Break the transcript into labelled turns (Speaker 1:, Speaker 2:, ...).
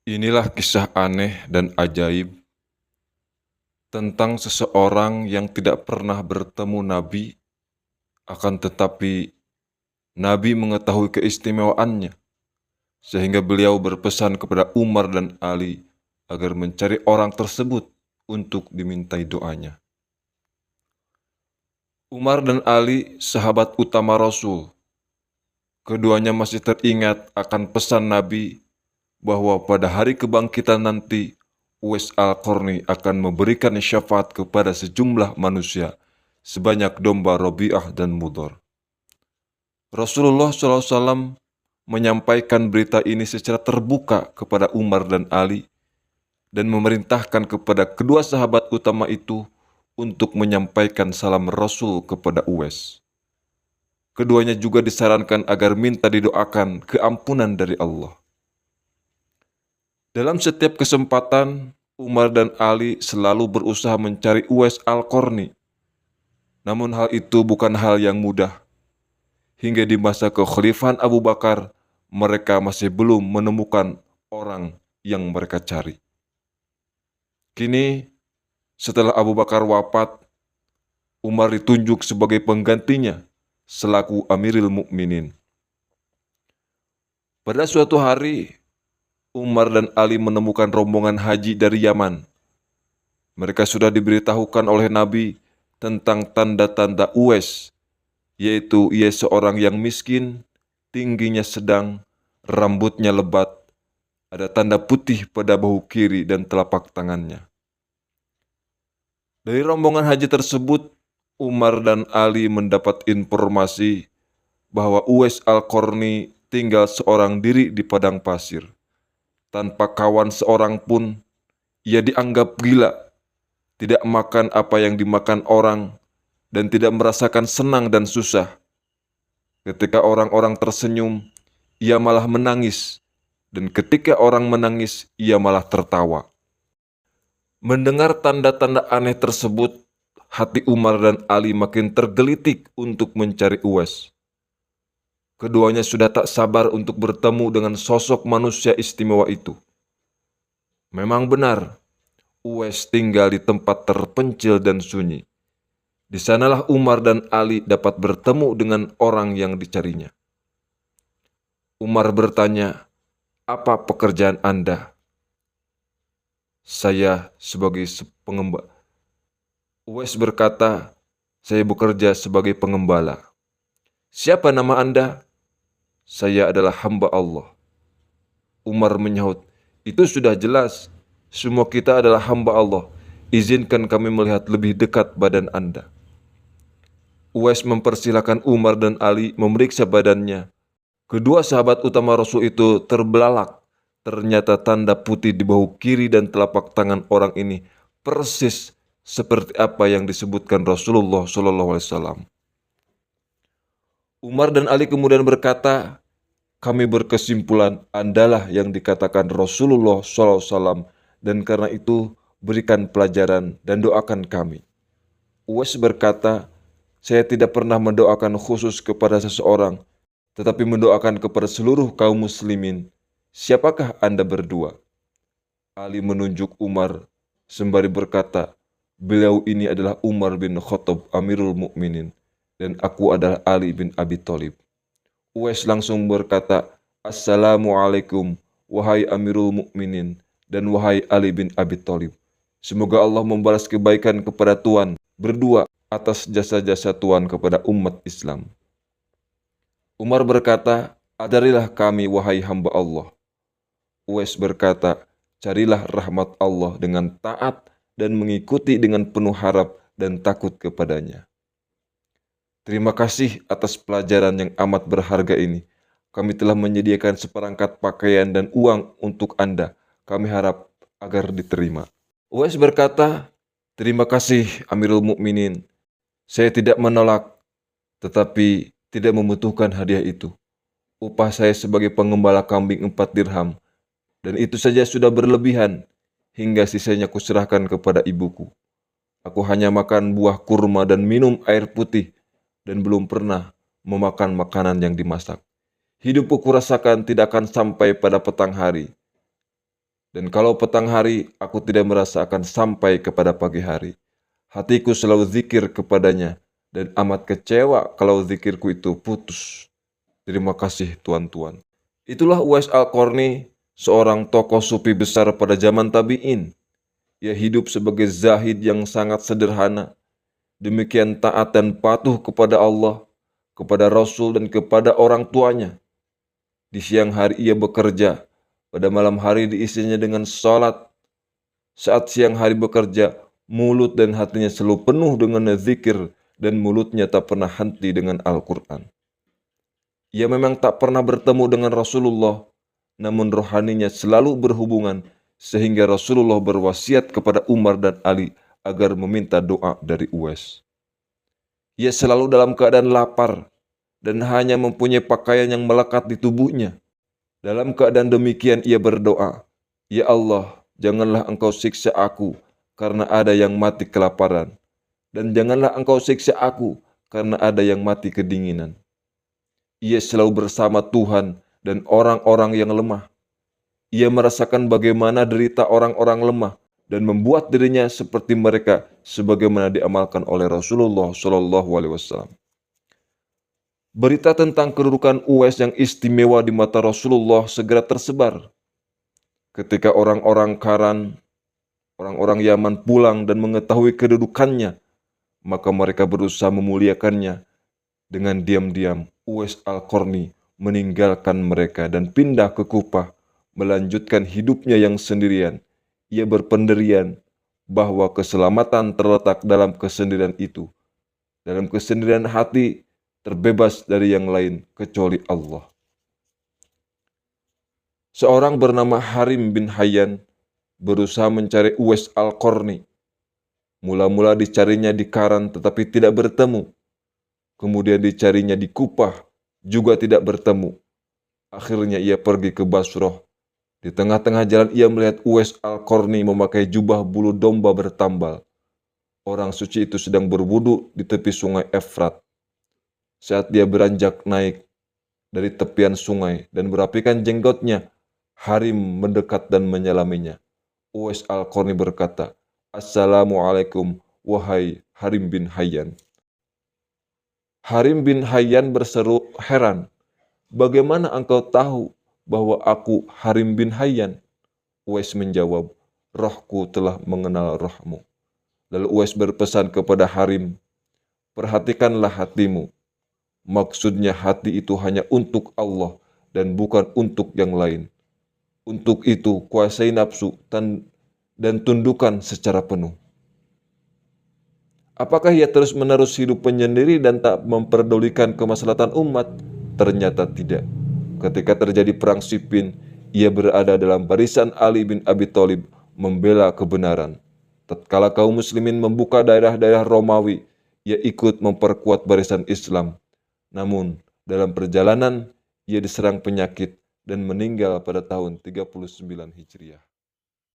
Speaker 1: Inilah kisah aneh dan ajaib tentang seseorang yang tidak pernah bertemu Nabi, akan tetapi Nabi mengetahui keistimewaannya, sehingga beliau berpesan kepada Umar dan Ali agar mencari orang tersebut untuk dimintai doanya. Umar dan Ali, sahabat utama Rasul, keduanya masih teringat akan pesan Nabi bahwa pada hari kebangkitan nanti Uwais Al-Qarni akan memberikan syafaat kepada sejumlah manusia sebanyak domba Rabi'ah dan Mudhar. Rasulullah SAW menyampaikan berita ini secara terbuka kepada Umar dan Ali dan memerintahkan kepada kedua sahabat utama itu untuk menyampaikan salam Rasul kepada Uwais. Keduanya juga disarankan agar minta didoakan keampunan dari Allah. Dalam setiap kesempatan, Umar dan Ali selalu berusaha mencari Uwais Al-Qarni. Namun hal itu bukan hal yang mudah. Hingga di masa kekhalifahan Abu Bakar, mereka masih belum menemukan orang yang mereka cari. Kini, setelah Abu Bakar wafat, Umar ditunjuk sebagai penggantinya selaku Amirul Mukminin. Pada suatu hari, Umar dan Ali menemukan rombongan haji dari Yaman. Mereka sudah diberitahukan oleh Nabi tentang tanda-tanda Uwais, yaitu ia seorang yang miskin, tingginya sedang, rambutnya lebat, ada tanda putih pada bahu kiri dan telapak tangannya. Dari rombongan haji tersebut, Umar dan Ali mendapat informasi bahwa Uwais Al-Qarni tinggal seorang diri di padang pasir. Tanpa kawan seorang pun, ia dianggap gila, tidak makan apa yang dimakan orang, dan tidak merasakan senang dan susah. Ketika orang-orang tersenyum, ia malah menangis, dan ketika orang menangis, ia malah tertawa. Mendengar tanda-tanda aneh tersebut, hati Umar dan Ali makin tergelitik untuk mencari Uwais. Keduanya sudah tak sabar untuk bertemu dengan sosok manusia istimewa itu. Memang benar, Uwais tinggal di tempat terpencil dan sunyi. Di sanalah Umar dan Ali dapat bertemu dengan orang yang dicarinya. Umar bertanya, "Apa pekerjaan Anda?" "Saya sebagai pengembala." Uwais berkata, "Saya bekerja sebagai pengembala." "Siapa nama Anda?" "Saya adalah hamba Allah." Umar menyahut, "Itu sudah jelas. Semua kita adalah hamba Allah. Izinkan kami melihat lebih dekat badan Anda." Uwais mempersilahkan Umar dan Ali memeriksa badannya. Kedua sahabat utama Rasul itu terbelalak. Ternyata tanda putih di bahu kiri dan telapak tangan orang ini persis seperti apa yang disebutkan Rasulullah SAW. Umar dan Ali kemudian berkata, "Kami berkesimpulan Andalah yang dikatakan Rasulullah SAW, dan karena itu berikan pelajaran dan doakan kami." Uwais berkata, "Saya tidak pernah mendoakan khusus kepada seseorang, tetapi mendoakan kepada seluruh kaum muslimin. Siapakah Anda berdua?" Ali menunjuk Umar sembari berkata, "Beliau ini adalah Umar bin Khattab Amirul Mukminin, dan aku adalah Ali bin Abi Thalib." Uwais langsung berkata, "Assalamualaikum, wahai Amirul Mukminin, dan wahai Ali bin Abi Thalib. Semoga Allah membalas kebaikan kepada Tuan berdua atas jasa-jasa Tuan kepada umat Islam." Umar berkata, "Ajarilah kami, wahai hamba Allah." Uwais berkata, "Carilah rahmat Allah dengan taat dan mengikuti dengan penuh harap dan takut kepadanya." Terima kasih atas pelajaran yang amat berharga ini. Kami telah menyediakan seperangkat pakaian dan uang untuk Anda. Kami harap agar diterima. Uwais berkata, "Terima kasih Amirul Mukminin. Saya tidak menolak, tetapi tidak membutuhkan hadiah itu. Upah saya sebagai pengembala kambing 4 dirham, dan itu saja sudah berlebihan, hingga sisanya kuserahkan kepada ibuku. Aku hanya makan buah kurma dan minum air putih, dan belum pernah memakan makanan yang dimasak. Hidupku kurasakan tidak akan sampai pada petang hari. Dan kalau petang hari, aku tidak merasa akan sampai kepada pagi hari. Hatiku selalu zikir kepadanya, dan amat kecewa kalau zikirku itu putus. Terima kasih tuan-tuan. Itulah Uwais Al-Qarni, seorang tokoh sufi besar pada zaman tabi'in. Ia hidup sebagai zahid yang sangat sederhana, demikian taat dan patuh kepada Allah, kepada Rasul dan kepada orang tuanya. Di siang hari ia bekerja, pada malam hari diisinya dengan salat. Saat siang hari bekerja, mulut dan hatinya selalu penuh dengan zikir dan mulutnya tak pernah henti dengan Al-Quran. Ia memang tak pernah bertemu dengan Rasulullah, namun rohaninya selalu berhubungan sehingga Rasulullah berwasiat kepada Umar dan Ali agar meminta doa dari Uwais. Ia selalu dalam keadaan lapar dan hanya mempunyai pakaian yang melekat di tubuhnya. Dalam keadaan demikian ia berdoa, "Ya Allah, janganlah engkau siksa aku karena ada yang mati kelaparan, dan janganlah engkau siksa aku karena ada yang mati kedinginan." Ia selalu bersama Tuhan dan orang-orang yang lemah. Ia merasakan bagaimana derita orang-orang lemah dan membuat dirinya seperti mereka sebagaimana diamalkan oleh Rasulullah SAW. Berita tentang kedudukan Uwais yang istimewa di mata Rasulullah segera tersebar. Ketika orang-orang Karan, orang-orang Yaman pulang dan mengetahui kedudukannya, maka mereka berusaha memuliakannya. Dengan diam-diam, Uwais Al-Qarni meninggalkan mereka dan pindah ke Kufah, melanjutkan hidupnya yang sendirian. Ia berpendirian bahwa keselamatan terletak dalam kesendirian itu. Dalam kesendirian hati, terbebas dari yang lain kecuali Allah. Seorang bernama Harim bin Hayyan berusaha mencari Uwais Al-Qarni. Mula-mula dicarinya di Karan tetapi tidak bertemu. Kemudian dicarinya di Kufah, juga tidak bertemu. Akhirnya ia pergi ke Basrah. Di tengah-tengah jalan ia melihat Uwais Al-Qarni memakai jubah bulu domba bertambal. Orang suci itu sedang berwudu di tepi sungai Efrat. Saat dia beranjak naik dari tepian sungai dan merapikan jenggotnya, Harim mendekat dan menyalaminya. Uwais Al-Qarni berkata, "Assalamualaikum, wahai Harim bin Hayyan." Harim bin Hayyan berseru heran, "Bagaimana engkau tahu bahwa aku Harim bin Hayyan?" Uwais menjawab, "Rohku telah mengenal rohmu." Lalu Uwais berpesan kepada Harim, "Perhatikanlah hatimu. Maksudnya hati itu hanya untuk Allah dan bukan untuk yang lain. Untuk itu kuasai nafsu dan tundukkan secara penuh." Apakah ia terus-menerus hidup penyendiri dan tak memperdulikan kemaslahatan umat? Ternyata tidak. Ketika terjadi perang Siffin, ia berada dalam barisan Ali bin Abi Thalib membela kebenaran. Tatkala kaum muslimin membuka daerah-daerah Romawi, ia ikut memperkuat barisan Islam. Namun, dalam perjalanan, ia diserang penyakit dan meninggal pada tahun 39 Hijriah.